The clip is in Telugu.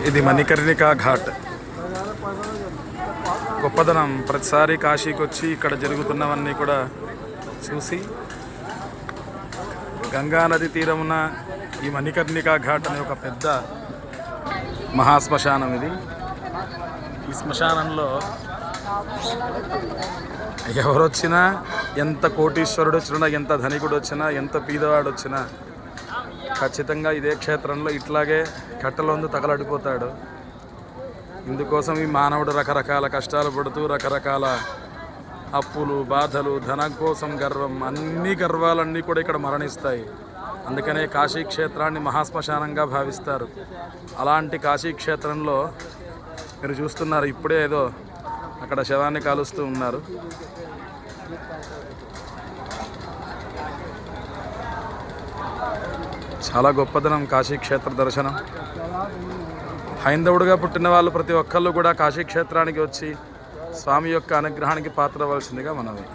ఇది మణికర్ణికా ఘాట్. గొప్పదనం ప్రతిసారి కాశీకి వచ్చి ఇక్కడ జరుగుతున్నవన్నీ కూడా చూసి గంగానది తీరమున ఈ మణికర్ణికా ఘాట్ అనే ఒక పెద్ద మహాశ్మశానం ఇది. ఈ శ్మశానంలో ఎవరు వచ్చినా, ఎంత కోటీశ్వరుడు వచ్చినా, ఎంత ధనికుడు వచ్చినా, ఎంత పీదవాడు వచ్చినా ఖచ్చితంగా ఇదే క్షేత్రంలో ఇట్లాగే కట్టెలందు తగలడిపోతాడు. ఇందుకోసం ఈ మానవుడు రకరకాల కష్టాలు పడుతూ రకరకాల అప్పులు, బాధలు, ధనం కోసం గర్వం, అన్ని గర్వాలన్నీ కూడా ఇక్కడ మరణిస్తాయి. అందుకనే కాశీ క్షేత్రాన్ని మహాశ్మశానంగా భావిస్తారు. అలాంటి కాశీ క్షేత్రంలో మీరు చూస్తున్నారు, ఇప్పుడే ఏదో అక్కడ శవాన్ని కాలుస్తూ ఉన్నారు. చాలా గొప్పదనం కాశీ క్షేత్ర దర్శనం. హైందవుడిగా పుట్టిన వాళ్ళు ప్రతి ఒక్కళ్ళు కూడా కాశీ క్షేత్రానికి వచ్చి స్వామి యొక్క అనుగ్రహానికి పాత్రవలసిందిగా మనవి.